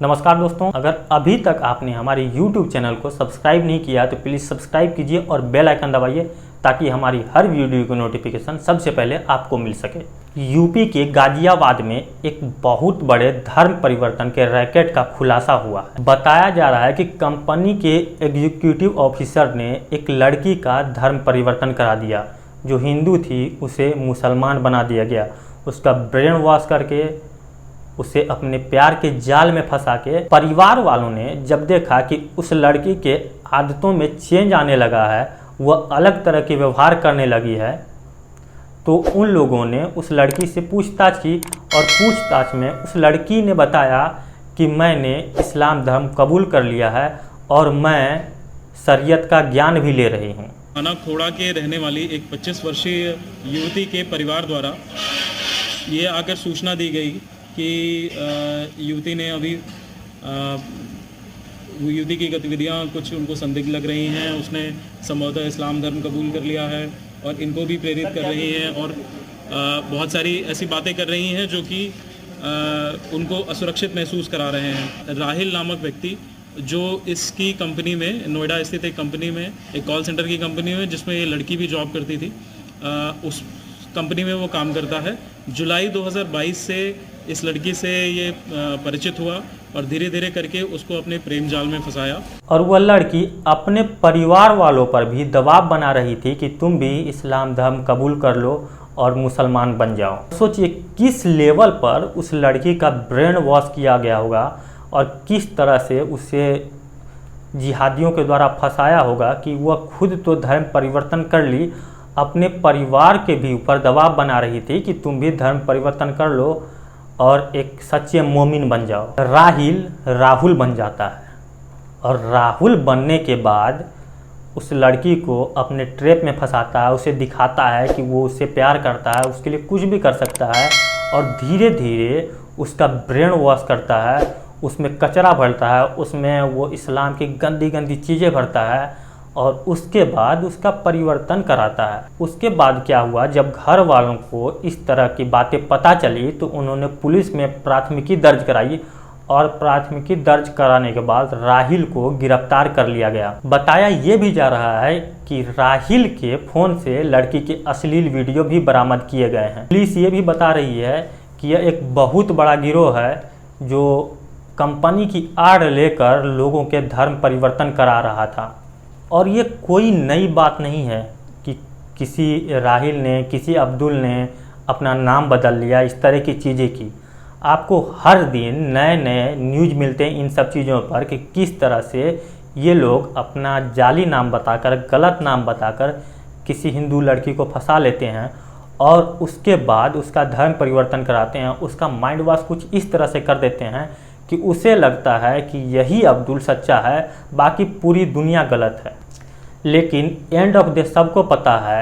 नमस्कार दोस्तों, अगर अभी तक आपने हमारे YouTube चैनल को सब्सक्राइब नहीं किया तो प्लीज़ सब्सक्राइब कीजिए और बेल आइकन दबाइए ताकि हमारी हर वीडियो की नोटिफिकेशन सबसे पहले आपको मिल सके। यूपी के गाजियाबाद में एक बहुत बड़े धर्म परिवर्तन के रैकेट का खुलासा हुआ है। बताया जा रहा है कि कंपनी के एग्जीक्यूटिव ऑफिसर ने एक लड़की का धर्म परिवर्तन करा दिया। जो हिंदू थी उसे मुसलमान बना दिया गया। उसका ब्रेन वॉश करके उसे अपने प्यार के जाल में फंसा के परिवार वालों ने जब देखा कि उस लड़की के आदतों में चेंज आने लगा है, वह अलग तरह के व्यवहार करने लगी है, तो उन लोगों ने उस लड़की से पूछताछ की और पूछताछ में उस लड़की ने बताया कि मैंने इस्लाम धर्म कबूल कर लिया है और मैं शरीयत का ज्ञान भी ले रही हूँ। थाना खोड़ा के रहने वाली एक 25 वर्षीय युवती के परिवार द्वारा ये आकर सूचना दी गई कि युवती ने अभी युवती की गतिविधियां कुछ उनको संदिग्ध लग रही हैं। उसने संभवतः इस्लाम धर्म कबूल कर लिया है और इनको भी प्रेरित कर रही हैं और बहुत सारी ऐसी बातें कर रही हैं जो कि उनको असुरक्षित महसूस करा रहे हैं। राहिल नामक व्यक्ति जो इसकी कंपनी में, नोएडा स्थित एक कंपनी में, एक कॉल सेंटर की कंपनी में जिसमें ये लड़की भी जॉब करती थी, उस कंपनी में वो काम करता है। जुलाई 2022 से इस लड़की से ये परिचित हुआ और धीरे धीरे करके उसको अपने प्रेम जाल में फंसाया। और वह लड़की अपने परिवार वालों पर भी दबाव बना रही थी कि तुम भी इस्लाम धर्म कबूल कर लो और मुसलमान बन जाओ। सोचिए किस लेवल पर उस लड़की का ब्रेन वॉश किया गया होगा और किस तरह से उसे जिहादियों के द्वारा फंसाया होगा कि वह खुद तो धर्म परिवर्तन कर ली, अपने परिवार के भी ऊपर दबाव बना रही थी कि तुम भी धर्म परिवर्तन कर लो और एक सच्चे मोमिन बन जाओ। राहुल बन जाता है और राहुल बनने के बाद उस लड़की को अपने ट्रैप में फंसाता है, उसे दिखाता है कि वो उससे प्यार करता है, उसके लिए कुछ भी कर सकता है और धीरे धीरे उसका ब्रेन वॉश करता है, उसमें कचरा भरता है, उसमें वो इस्लाम की गंदी गंदी चीज़ें भरता है और उसके बाद उसका परिवर्तन कराता है। उसके बाद क्या हुआ, जब घर वालों को इस तरह की बातें पता चली तो उन्होंने पुलिस में प्राथमिकी दर्ज कराई और प्राथमिकी दर्ज कराने के बाद राहिल को गिरफ्तार कर लिया गया। बताया ये भी जा रहा है कि राहिल के फ़ोन से लड़की के अश्लील वीडियो भी बरामद किए गए हैं। पुलिस ये भी बता रही है कि यह एक बहुत बड़ा गिरोह है जो कंपनी की आड़ लेकर लोगों के धर्म परिवर्तन करा रहा था। और ये कोई नई बात नहीं है कि किसी राहिल ने, किसी अब्दुल ने अपना नाम बदल लिया, इस तरह की चीज़ें की। आपको हर दिन नए नए न्यूज़ मिलते हैं इन सब चीज़ों पर कि किस तरह से ये लोग अपना जाली नाम बताकर, गलत नाम बताकर किसी हिंदू लड़की को फंसा लेते हैं और उसके बाद उसका धर्म परिवर्तन कराते हैं। उसका माइंड वॉश कुछ इस तरह से कर देते हैं कि उसे लगता है कि यही अब्दुल सच्चा है, बाकी पूरी दुनिया गलत है। लेकिन एंड ऑफ द सबको पता है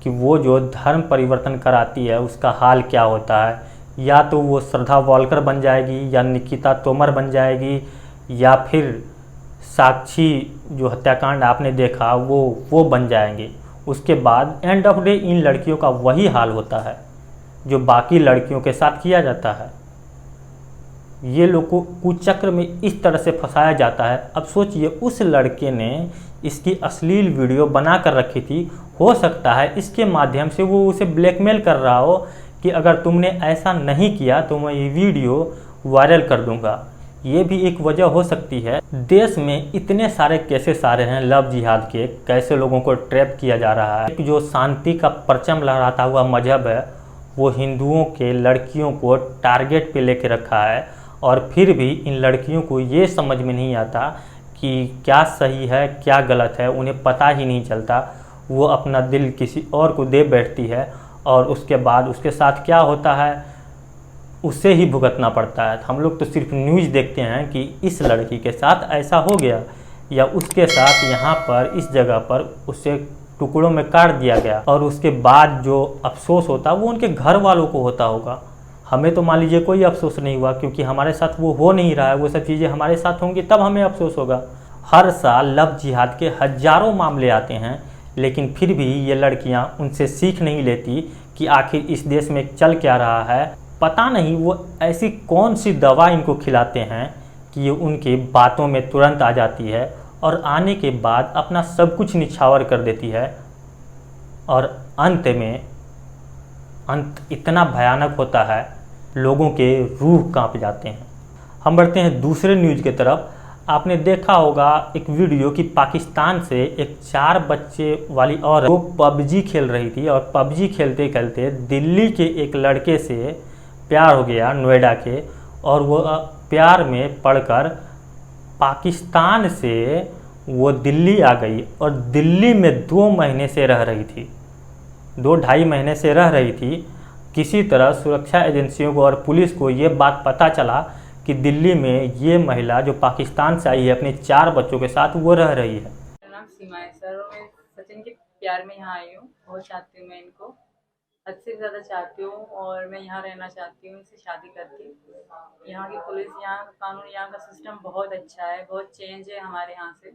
कि वो जो धर्म परिवर्तन कराती है उसका हाल क्या होता है। या तो वो श्रद्धा वॉलकर बन जाएगी या निकिता तोमर बन जाएगी या फिर साक्षी जो हत्याकांड आपने देखा वो बन जाएंगे। उसके बाद एंड ऑफ डे इन लड़कियों का वही हाल होता है जो बाकी लड़कियों के साथ किया जाता है। ये लोग को कुचक्र में इस तरह से फंसाया जाता है। अब सोचिए उस लड़के ने इसकी अश्लील वीडियो बना कर रखी थी, हो सकता है इसके माध्यम से वो उसे ब्लैकमेल कर रहा हो कि अगर तुमने ऐसा नहीं किया तो मैं ये वीडियो वायरल कर दूंगा। ये भी एक वजह हो सकती है। देश में इतने सारे केसेस आ रहे हैं लव जिहाद के, कैसे लोगों को ट्रैप किया जा रहा है। जो शांति का परचम लहराता हुआ मजहब है वो हिंदुओं के लड़कियों को टारगेट पे लेके रखा है और फिर भी इन लड़कियों को ये समझ में नहीं आता कि क्या सही है क्या गलत है, उन्हें पता ही नहीं चलता। वो अपना दिल किसी और को दे बैठती है और उसके बाद उसके साथ क्या होता है उसे ही भुगतना पड़ता है। हम लोग तो सिर्फ न्यूज़ देखते हैं कि इस लड़की के साथ ऐसा हो गया या उसके साथ यहाँ पर इस जगह पर उसे टुकड़ों में काट दिया गया, और उसके बाद जो अफसोस होता वो उनके घर वालों को होता होगा। हमें तो मान लीजिए कोई अफसोस नहीं हुआ क्योंकि हमारे साथ वो हो नहीं रहा है। वो सब चीज़ें हमारे साथ होंगी तब हमें अफसोस होगा। हर साल लव जिहाद के हजारों मामले आते हैं लेकिन फिर भी ये लड़कियां उनसे सीख नहीं लेती कि आखिर इस देश में चल क्या रहा है। पता नहीं वो ऐसी कौन सी दवा इनको खिलाते हैं कि ये उनकी बातों में तुरंत आ जाती है और आने के बाद अपना सब कुछ निछावर कर देती है और अंत इतना भयानक होता है, लोगों के रूह कांप जाते हैं। हम बढ़ते हैं दूसरे न्यूज़ की तरफ। आपने देखा होगा एक वीडियो कि पाकिस्तान से एक 4 बच्चे वाली औरत वो पबजी खेल रही थी और पबजी खेलते खेलते दिल्ली के एक लड़के से प्यार हो गया, नोएडा के, और वो प्यार में पड़कर पाकिस्तान से वो दिल्ली आ गई और दिल्ली में 2 महीने से रह रही थी, 2-2.5 महीने से रह रही थी। किसी तरह सुरक्षा एजेंसियों को और पुलिस को ये बात पता चला कि दिल्ली में ये महिला जो पाकिस्तान से आई है अपने 4 बच्चों के साथ वो रह रही है। मेरा नाम सीमा है सर और मैं सचिन के प्यार में यहाँ आई हूँ। बहुत चाहती हूँ मैं इनको, हद से ज़्यादा चाहती हूँ और मैं यहाँ रहना चाहती हूँ, इनसे शादी करके। यहाँ की पुलिस, यहाँ का कानून, यहाँ का सिस्टम बहुत अच्छा है, बहुत चेंज है हमारे यहाँ से,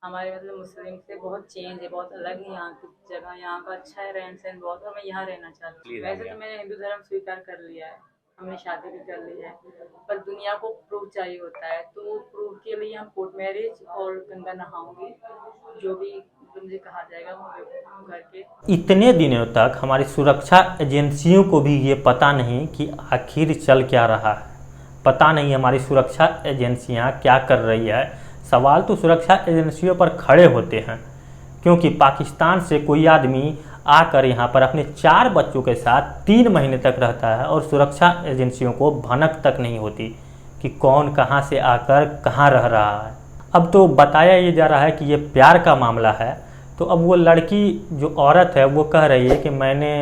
हमारे मतलब मुस्लिम से बहुत चेंज है, बहुत अलग है यहाँ की जगह। यहाँ का अच्छा है रहन सहन बहुत, और मैं यहाँ रहना चाहती हूँ। वैसे तो मैंने हिंदू धर्म स्वीकार कर लिया है, हमने शादी भी कर ली है, पर दुनिया को प्रूफ चाहिए होता है, तो प्रूफ के लिए हम कोर्ट मैरिज और गंगा नहाऊंगी, जो भी मुझे कहा जाएगा वो करके। इतने दिनों तक हमारी सुरक्षा एजेंसियों को भी ये पता नहीं कि आखिर चल क्या रहा है, पता नहीं हमारी सुरक्षा एजेंसियां क्या कर रही है। सवाल तो सुरक्षा एजेंसियों पर खड़े होते हैं, क्योंकि पाकिस्तान से कोई आदमी आकर यहाँ पर अपने 4 बच्चों के साथ 3 महीने तक रहता है और सुरक्षा एजेंसियों को भनक तक नहीं होती कि कौन कहाँ से आकर कहाँ रह रहा है। अब तो बताया ये जा रहा है कि ये प्यार का मामला है, तो अब वो लड़की जो औरत है वो कह रही है कि मैंने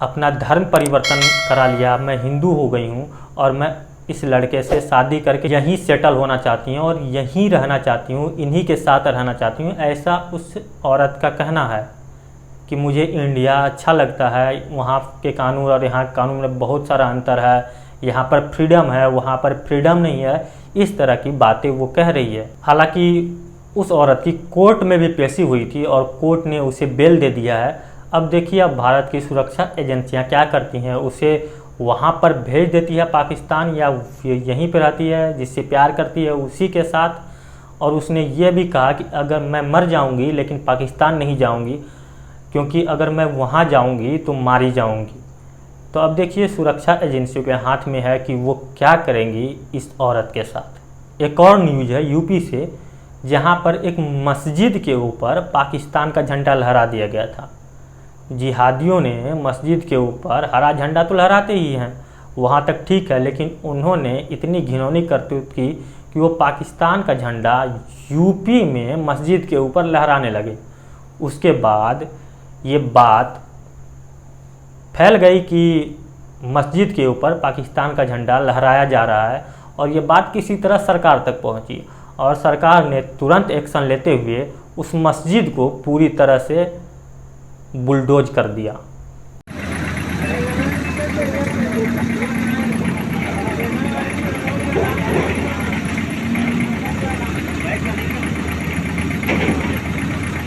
अपना धर्म परिवर्तन करा लिया, मैं हिंदू हो गई हूँ और मैं इस लड़के से शादी करके यहीं सेटल होना चाहती हूँ और यहीं रहना चाहती हूँ, इन्हीं के साथ रहना चाहती हूँ। ऐसा उस औरत का कहना है कि मुझे इंडिया अच्छा लगता है, वहाँ के कानून और यहाँ के कानून में बहुत सारा अंतर है, यहाँ पर फ्रीडम है, वहाँ पर फ्रीडम नहीं है। इस तरह की बातें वो कह रही है। हालांकि उस औरत की कोर्ट में भी पेशी हुई थी और कोर्ट ने उसे बेल दे दिया है। अब देखिए अब भारत की सुरक्षा एजेंसियां क्या करती हैं, उसे वहाँ पर भेज देती है पाकिस्तान या यहीं पर रहती है, जिससे प्यार करती है उसी के साथ। और उसने ये भी कहा कि अगर मैं मर जाऊँगी लेकिन पाकिस्तान नहीं जाऊँगी, क्योंकि अगर मैं वहाँ जाऊँगी तो मारी जाऊँगी। तो अब देखिए सुरक्षा एजेंसियों के हाथ में है कि वो क्या करेंगी इस औरत के साथ। एक और न्यूज़ है यूपी से, जहाँ पर एक मस्जिद के ऊपर पाकिस्तान का झंडा लहरा दिया गया था। जिहादियों ने मस्जिद के ऊपर हरा झंडा तो लहराते ही हैं, वहाँ तक ठीक है, लेकिन उन्होंने इतनी घिनौनी करतूत की कि वो पाकिस्तान का झंडा यूपी में मस्जिद के ऊपर लहराने लगे। उसके बाद ये बात फैल गई कि मस्जिद के ऊपर पाकिस्तान का झंडा लहराया जा रहा है और ये बात किसी तरह सरकार तक पहुंची और सरकार ने तुरंत एक्शन लेते हुए उस मस्जिद को पूरी तरह से बुलडोज कर दिया।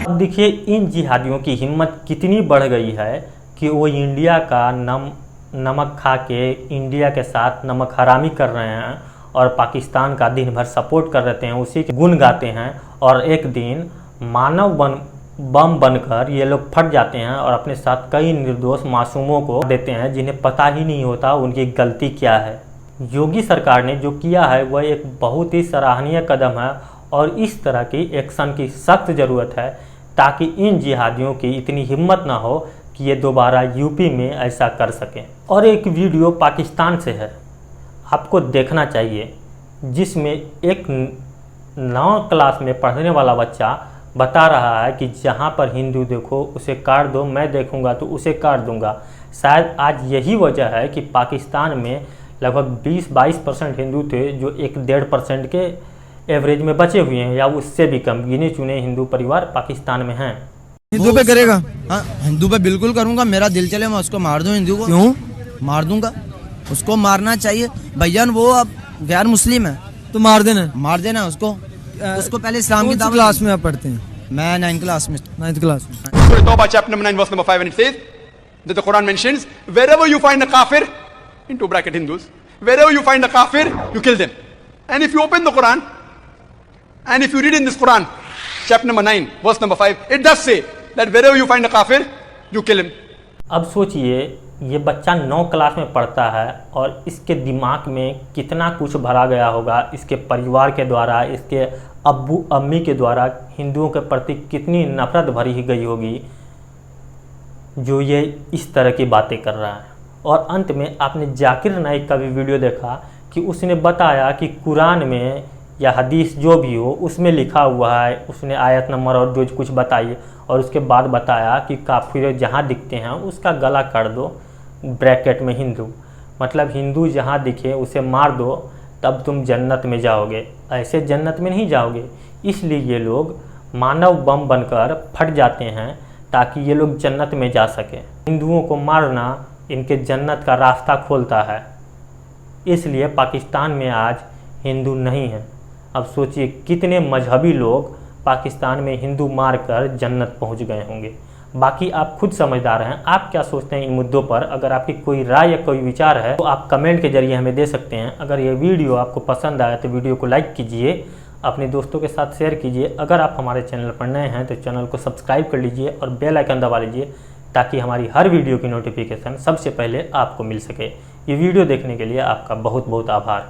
अब देखिए इन जिहादियों की हिम्मत कितनी बढ़ गई है कि वो इंडिया का नमक खा के इंडिया के साथ नमक हरामी कर रहे हैं और पाकिस्तान का दिन भर सपोर्ट कर रहते हैं, उसी के गुण गाते हैं और एक दिन मानव बम बनकर ये लोग फट जाते हैं और अपने साथ कई निर्दोष मासूमों को देते हैं जिन्हें पता ही नहीं होता उनकी गलती क्या है। योगी सरकार ने जो किया है वह एक बहुत ही सराहनीय कदम है और इस तरह की एक्शन की सख्त ज़रूरत है ताकि इन जिहादियों की इतनी हिम्मत ना हो कि ये दोबारा यूपी में ऐसा कर सकें। और एक वीडियो पाकिस्तान से है, आपको देखना चाहिए, जिसमें एक 9 क्लास में पढ़ने वाला बच्चा बता रहा है कि जहाँ पर हिंदू देखो उसे काट दो, मैं देखूँगा तो उसे काट दूँगा। शायद आज यही वजह है कि पाकिस्तान में लगभग 20-22% हिंदू थे जो 1-1.5% के एवरेज में बचे हुए हैं या उससे भी कम गिने चुने हिंदू परिवार पाकिस्तान में हैं। हिंदू पे करेगा? हाँ, हिंदू पे बिल्कुल करूँगा, मेरा दिल चले मैं उसको मार दूँ हिंदू को। क्यों मार दूंगा? उसको मारना चाहिए भैया, वो अब गैर मुस्लिम है तो मार देना उसको पहले इस्लाम की क्लास में आप पढ़ते हैं? मैं 9th क्लास में। 9th क्लास में। Surah Tawbah chapter number 9 verse number 5, and it says that the Quran mentions wherever you find a kafir, into bracket Hindus, wherever you find a kafir you kill them, And if you open the Quran, and if you read in this Quran, chapter number 9, verse number 5, it does say that wherever you find a kafir, you kill him. अब सोचिए, ये बच्चा 9 class में पढ़ता है और इसके दिमाग में कितना कुछ भरा गया होगा, इसके परिवार के द्वारा, इसके अब्बू अम्मी के द्वारा हिंदुओं के प्रति कितनी नफरत भरी गई होगी, जो ये इस तरह की बातें कर रहा है। और अंत में आपने जाकिर नाइक का भी वीडियो देखा कि उसने बताया कि कुरान में या हदीस जो भी हो उसमें लिखा हुआ है, उसने आयत नंबर और जो कुछ बताई और उसके बाद बताया कि काफिर जहाँ दिखते हैं उसका गला काट दो, ब्रैकेट में हिंदू, मतलब हिंदू जहाँ दिखे उसे मार दो, तब तुम जन्नत में जाओगे। ऐसे जन्नत में नहीं जाओगे। इसलिए ये लोग मानव बम बनकर फट जाते हैं ताकि ये लोग जन्नत में जा सकें। हिंदुओं को मारना इनके जन्नत का रास्ता खोलता है। इसलिए पाकिस्तान में आज हिंदू नहीं है। अब सोचिए कितने मजहबी लोग पाकिस्तान में हिंदू मारकर जन्नत पहुंच गए होंगे। बाकी आप खुद समझदार हैं। आप क्या सोचते हैं इन मुद्दों पर? अगर आपकी कोई राय या कोई विचार है तो आप कमेंट के जरिए हमें दे सकते हैं। अगर ये वीडियो आपको पसंद आया तो वीडियो को लाइक कीजिए, अपने दोस्तों के साथ शेयर कीजिए। अगर आप हमारे चैनल पर नए हैं तो चैनल को सब्सक्राइब कर लीजिए और बेल आइकन दबा लीजिए ताकि हमारी हर वीडियो की नोटिफिकेशन सबसे पहले आपको मिल सके। ये वीडियो देखने के लिए आपका बहुत बहुत आभार।